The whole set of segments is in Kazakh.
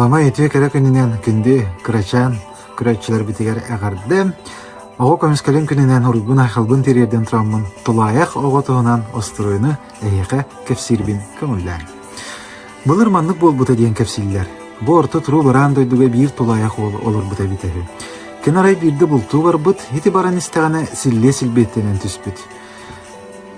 Алама етуе кәрі күнінен күнді күрәчан, күрәтчілер бітігер әғарды. Оғы көміскален күнінен ұрғын айқалбын терерден тұрамын тұлаяқ оғы тұғынан остыройны әйеқі кәпсирбін көңілдән. Бұл ұрманлық бол бұта дейін кәпсиллер. Бұл орты тұру баран дойдуға бір тұлаяқ олыр бұта бітегі. Кенарай бірді бұлту бар бұт, еті баран істіғаны сілле-сілбеттенен түспіт.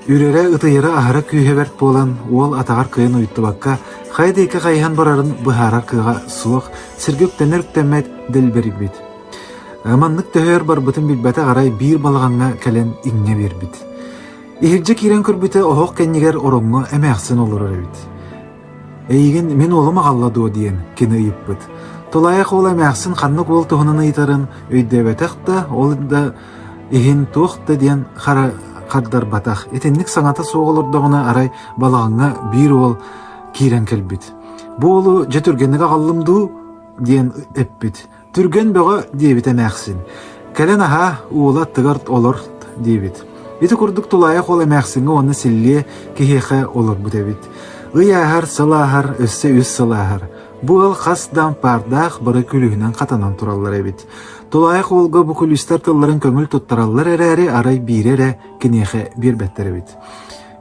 Үрері ұтайыры ағара күйе бәрт болан, ол атағар күйен ұйтты баққа, қайды екі қайхан барарын бұхарар күйға суық, сіргөктенер үктемет дәл беріп бет. Аманлық төхер бар бұтын білбәті ағарай бір балғанға кәлен иңне бер бет. Ехірже керен көрбіті оғық кәнегер орыңғы әмәқсын олыр әрбет. Әйген мен олым ағалладуы дейін кені үйіп бұд. Толайық ол әмәқсын қаннық ол тұғынын ұйтарын өйдәбәтіқті, ол да ехін тұқты дейін қаддар батақ. Етенлік саңаты соғылырдығына арай балағыңа бір ол кейрен кәлбет. Бұл олы жа түргенігі қалымду дейін әппет. Түрген бөға дейбет әмәқсын. Кәлен аға уыла тығырт олырт дейбет. Еті күрдік толайық ол әмәқсіңі оны сілле кейхе олыр бұд әбет. Үй ағар, сыл ағар, өсі өс сыл ағар. Бұл қасдан пардақ бұры күлігінен қатанан тұралар әбет. Толайық олғы бұл күлістер тылларын көңіл тұттаралар әрі арай бейрері кенеқе бербәттер әбет.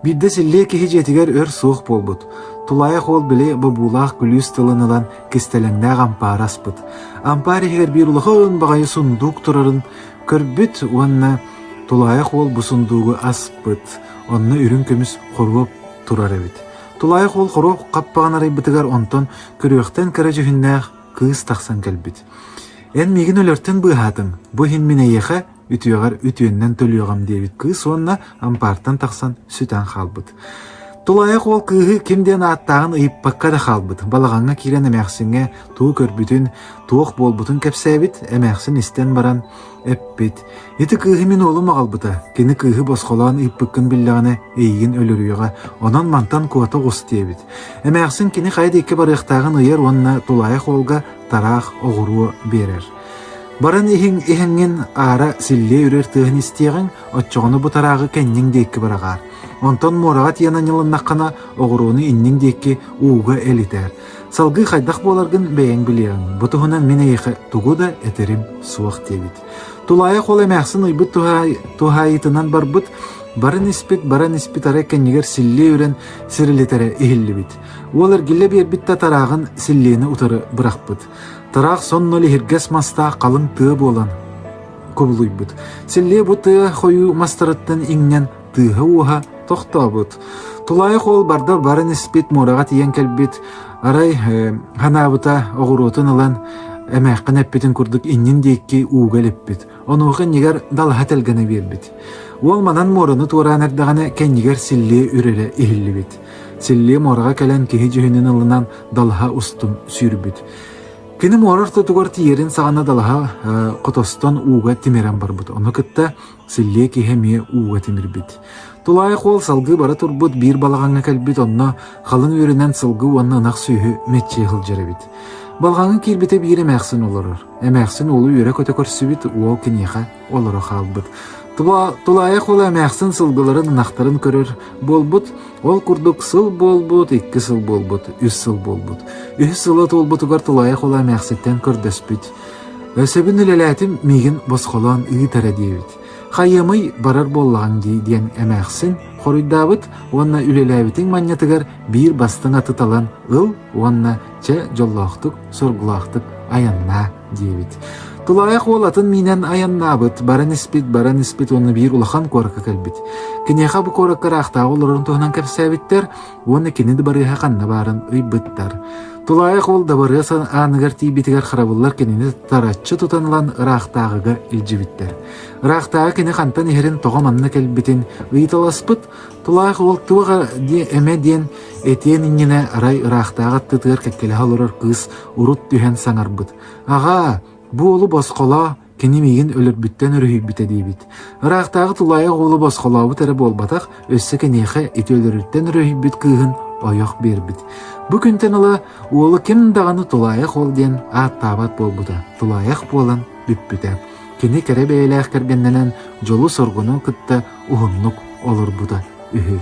Бидді сілле кехи жетігер өр суық болбұд. Толайық ол біле бұбулақ күліс тылынылан кестеліңнәғ ампар аспыд. Ампар егер бір ұлығын бағайы сұндук тұрарын көрбіт, онына толайық ол бұл сұндуғы аспыд. Онына үрін көміс қорғып тұрар әбет. Толайық ол қорғып қаппаған арай бітігер онтон көріқтен кәрі жүхіннәғ қыз тақсан кәлбет. Ән меген өлірттен бұғатын, бұхин мен әйеқі үтіғар үтіеннен төліғам дейбет қыз онына ампартан тақсан сүтен қалбыд. Толайық ол күйі кемден аттағын ұйыппаққа да қалбыд. Балағанға керен әмәқсіңе туы көрбітін, туық болбытын кәпсәбет, әмәқсін істен баран әппет. Еті күйі мен олым ағалбыта, кені күйі босқолаған ұйыппыққын білдіғаны әйген өліріға, онан мантан куаты ғос дейбет. Әмәқсін кені қайды екі барықтағын ұйыр, онына толайық олға тарақ оғыруы берер. Баран ихенген ара сілле үрер тығын істеғін, отчоғыны бұтарағы кәннің дейкі барағар. Онтон морағат янан йылыннаққана оғыруыны иннің дейкі уға әлітер. Салғы қайдақ боларғын бәйін білеғін. Бұтығынан мен әйіқі тұғы да әтерім суақ дебет. Тулайық ол әмәқсын ұйбыт тұхайытынан бар бұт, баран іспет ара кәннегер сілле үрен сірілетері ихілі бет. Ол әргілі бербітті тарағын сіллені ұтыры бұрақ бұт. Тарақ соннолы хиргес маста қалың тығы болан көбілуй бұд. Сілле бұ тығы қойу мастарыттан иңнен тығы уға тоқта бұд. Тулайық ол барда барын іспет морағат ен кәлбет, арай ханабыта оғыротын алан әмәққын әппетін күрдік иннен дейікке уғал әппет. Онуғы негер далға тәлгіні бербет. Ол манан морыны туыран әрдіғаны кәнегер сілле үрелі ихілі бет. Сілле мораға кәлін кехи жүхінен алынан далға ұстым сүйірбет. Кені морар тұтығар тиерін сағана далаға құтостан уға темерен бар бұд. Оны күтті сілле кехеме уға темер бет. Тулайық ол салғы бара тұрбыд бір балағанға кәлбет, онына қалың өрінен сылғы онына нақ сүйі мәтче қыл жәрі бет. Балғаңы кербете бір әмәқсын олырыр. Әмәқсын олы өрі көті көрсі бет, ол кенеға олыры қал бұд. Тулайық ол әмәқсын сылғыларын нақтарын көрір болбұд, ол күрдік сыл болбұд, 2 сыл болбұд, 3 сыл болбұд. 3 сылы толбұтығар тулайық ол әмәқсеттен көрдөспіт. Өсебін үлеләтім меген босқолан үй тәрі дейбіт. Қайымый барар боллаған дейден әмәқсын қорыйдабыт, онына үлеләбітің маннятығар бір бастың аты талан ұл, онына чә жоллақтық, сұрғылақтық аянна дейбіт. Тулайық ол атын минен аяннабыт, баран іспет, оны бір ұлақан қорыққа кәлбет. Кенеға бұл қорыққар ақтағы оларын тұғынан кәпсәбеттер, оны кенеді барыға қанна барын ұйбыттар. Тулайық ол дабарыға анығар тейбетігер қарабылар кенені таратшы тұтанылан ұрақтағыға үлжібіттер. Ұрақтағы кені қантан ехерін тоғаманына кәлбетін ұйталаспыт, Тулайық ол туға әмә ден әтен иннені арай ұрақтағы тұтығар кәккелі халырыр қыз ұрут түйен саңарбыт. Аға, бұл олы босқола кенемеген өлірбіттен үрігібіті дейбіт. Ұрақтағы Тулайық олы босқолауы тәрі болбатақ, өссі кенеқі әті өліріттен үрігібіт күйін ойық бербіт. Бұ күнтен ұлы олы кем дағаны Тулайық ол ден аттабат болбыда. Тулайық болан бүппіті. Кені кәрі бәйләқ кәргеннелен жолы сорғыны күтті ұғынлық олыр бұда үхі.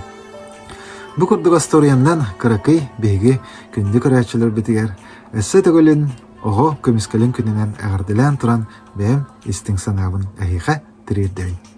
Bu kurduk astoriyandan kırakıy beygi kündü kıraççılar bitiger. Esse tөгөлün oho kömüskelin gününen ägärdilen turan beğem istin sanabın ähiqe tirirdeyin.